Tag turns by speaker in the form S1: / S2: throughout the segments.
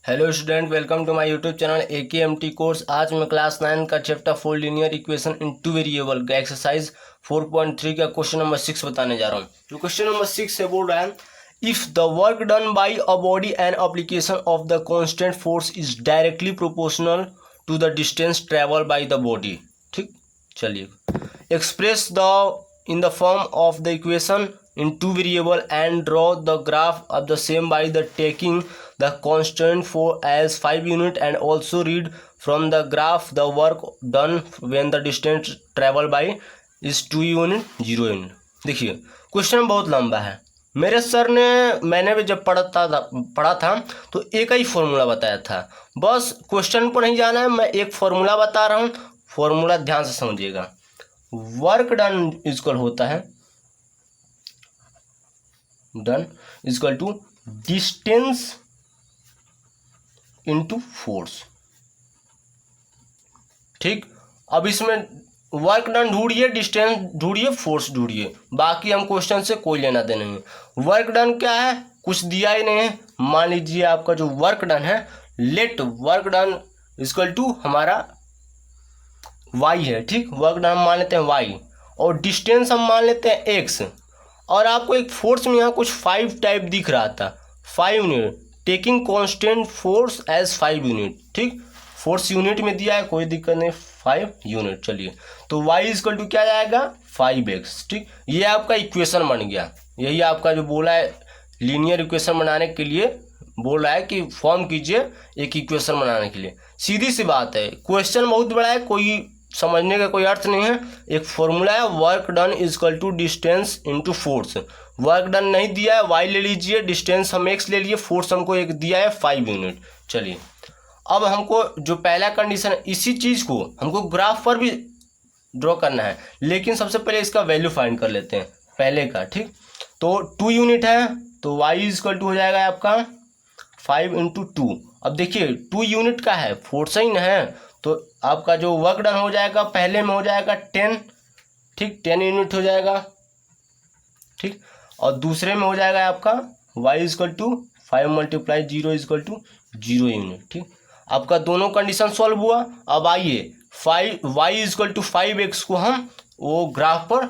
S1: Hello student, welcome to my YouTube channel AKMT course. आज मैं class 9 का chapter 4 linear equation in two variable का exercise 4.3 का question number 6 बताने जा रहा हूँ। जो क्वेश्चन नंबर 6 से बोल रहा है, if the work done by a body and application of the constant force is directly proportional to the distance travel by the body. ठीक, चलिए express the in the form of the equation in two variable and draw the graph of the same by the taking the constant for as 5 unit and also read from the graph the work done when the distance travel by is 2 unit 0 unit। देखिए question बहुत लंबा है। मेरे sir ने, मैंने भी जब पढ़ा था तो एक ही फॉर्मूला बताया था। बस क्वेश्चन को नहीं जाना है, मैं एक फॉर्मूला बता रहा हूँ, फॉर्मूला ध्यान से समझिएगा। वर्क डन इक्वल होता है, done equal to distance into force. ठीक, अब इसमें वर्क डन ढूंढिए, डिस्टेंस ढूंढिए, फोर्स ढूंढिए, बाकी हम क्वेश्चन से कोई लेना देना नहीं। वर्क डन क्या है, कुछ दिया ही नहीं है। मान लीजिए आपका जो वर्क डन है, let work done equal to हमारा वाई है। ठीक, वर्क डन हम मान लेते हैं वाई और डिस्टेंस हम मान लेते हैं एक्स। और आपको एक फोर्स में यहाँ कुछ 5 टाइप दिख रहा था, 5 unit, taking constant force as 5 unit. ठीक, फोर्स यूनिट में दिया है, कोई दिक्कत नहीं, 5 यूनिट। चलिए तो y इक्वल टू क्या जाएगा, 5x। ठीक, ये आपका इक्वेशन बन गया। यही आपका जो बोला है लीनियर इक्वेशन बनाने के लिए, बोल रहा है कि फॉर्म कीजिए एक इक्वेशन बनाने के लिए। सीधी सी बात है, क्वेश्चन बहुत बड़ा है, कोई समझने का कोई अर्थ नहीं है। एक फॉर्मूला है, work done equal to distance into force. Work done नहीं दिया है, y ले लीजिए, डिस्टेंस हम x ले लिए, फोर्स हमको एक दिया है 5 यूनिट। चलिए अब हमको जो पहला कंडीशन है, इसी चीज़ को हमको ग्राफ पर भी ड्रॉ करना है, लेकिन सबसे पहले इसका वैल्यू फाइंड कर लेते हैं पहले का। ठीक, तो 2 यूनिट है तो y इक्वल टू हो जाएगा आपका 5 इंटू 2। अब देखिए 2 यूनिट का है, फोर्स ही ना है, तो आपका जो वर्क डन हो जाएगा पहले में हो जाएगा 10। ठीक, 10 यूनिट हो जाएगा। ठीक, और दूसरे में हो जाएगा आपका y equal to 5 multiply 0 equal to 0 unit. ठीक, आपका दोनों कंडीशन सॉल्व हुआ। अब आइए y इक्वल टू 5x को हम वो ग्राफ पर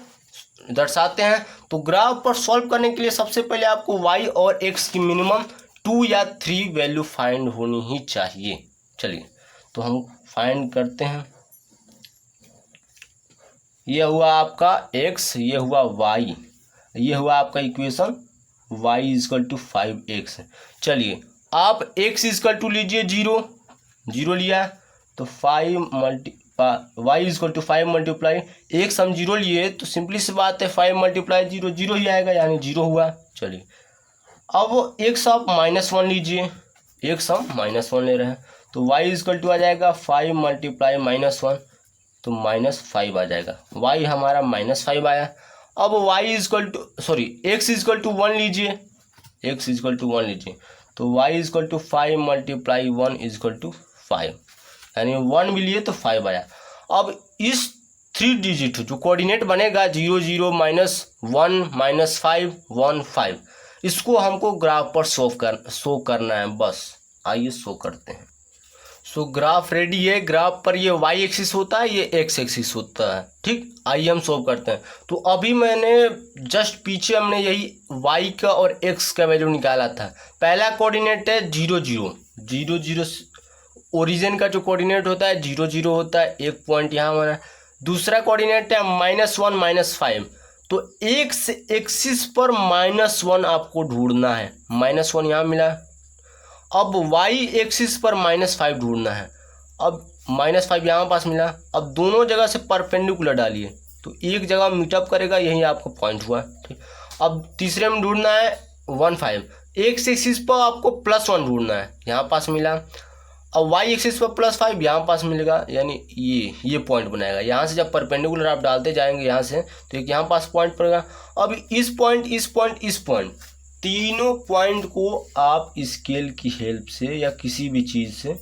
S1: दर्शाते हैं। तो ग्राफ पर सॉल्व करने के लिए सबसे पहले आपको y और x की मिनिमम 2 या 3 वैल्यू फाइंड होनी ही चाहिए। चलिए तो हम फाइंड करते हैं। ये हुआ आपका x, ये हुआ y, ये हुआ आपका equation y equal to 5x। चलिए आप x इक्वल टू लीजिए 0, 0 लिया तो 5 y equal to 5 multiply x हम 0 लिए तो सिंपली सी बात है 5 मल्टीप्लाई 0 0 ही आएगा, यानी 0 हुआ। चलिए अब x आप -1 लीजिए, x हम -1 ले रहे हैं तो y इक्वल टू आ जाएगा 5 मल्टीप्लाई -1 तो -5 आ जाएगा। y हमारा -5 आया। अब y equal to x equal to 1 लीजिए, x इक्वल टू 1 लीजिए तो y equal to 5 multiply 1 equal to 5, यानी 1 भी लिए तो 5 आया। अब इस 3 डिजिट जो कोऑर्डिनेट बनेगा 0 0 -1 -5 1 5, इसको हमको ग्राफ पर शो करना है। बस आइए शो करते हैं। सो ग्राफ रेडी है। ग्राफ पर ये y एक्सिस होता है, ये x एक्सिस होता है। ठीक, आइए हम शो करते हैं। तो अभी मैंने जस्ट पीछे हमने यही y का और x का वैल्यू निकाला था। पहला कोऑर्डिनेट है 0 0 0 0, ओरिजिन का जो कोऑर्डिनेट होता है 0 0 होता है, एक पॉइंट यहाँ बना। दूसरा कोऑर्डिनेट है -1 -5, तो x एक्सिस पर -1 आपको ढूंढना है। -1 यहाँ मिला। अब y एक्सिस पर -5 ढूंढना है। अब -5 यहाँ पास मिला। अब दोनों जगह से परपेंडिकुलर डालिए तो एक जगह मीटअप करेगा, यही आपको पॉइंट हुआ। ठीक, अब तीसरे में ढूंढना है 1 5, x एक्सिस पर आपको +1 ढूंढना है, यहाँ पास मिला। अब y एक्सिस पर +5 यहाँ पास मिलेगा, यानी ये पॉइंट बनाएगा। यहाँ से जब परपेंडिकुलर आप डालते जाएंगे यहाँ से तो एक यहाँ पास पॉइंट पड़ेगा। अब इस पॉइंट, इस पॉइंट, इस पॉइंट, तीनों पॉइंट को आप स्केल की हेल्प से या किसी भी चीज़ से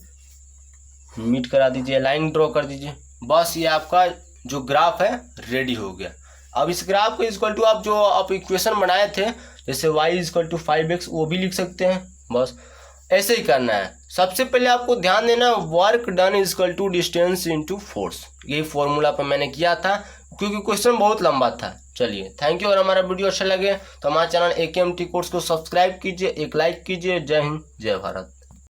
S1: मीट करा दीजिए, लाइन ड्रॉ कर दीजिए। बस ये आपका जो ग्राफ है रेडी हो गया। अब इस ग्राफ को इक्वल टू आप जो आप इक्वेशन बनाए थे, जैसे y इक्वल टू 5x, वो भी लिख सकते हैं। बस ऐसे ही करना है। सबसे पहले आपको ध्यान देना, work done is equal to distance into force, यही फॉर्मूला पर मैंने किया था क्योंकि क्वेश्चन बहुत लंबा था। चलिए थैंक यू। और हमारा वीडियो अच्छा लगे तो हमारे चैनल AKMT कोर्स को सब्सक्राइब कीजिए, एक लाइक कीजिए। जय हिंद, जय भारत।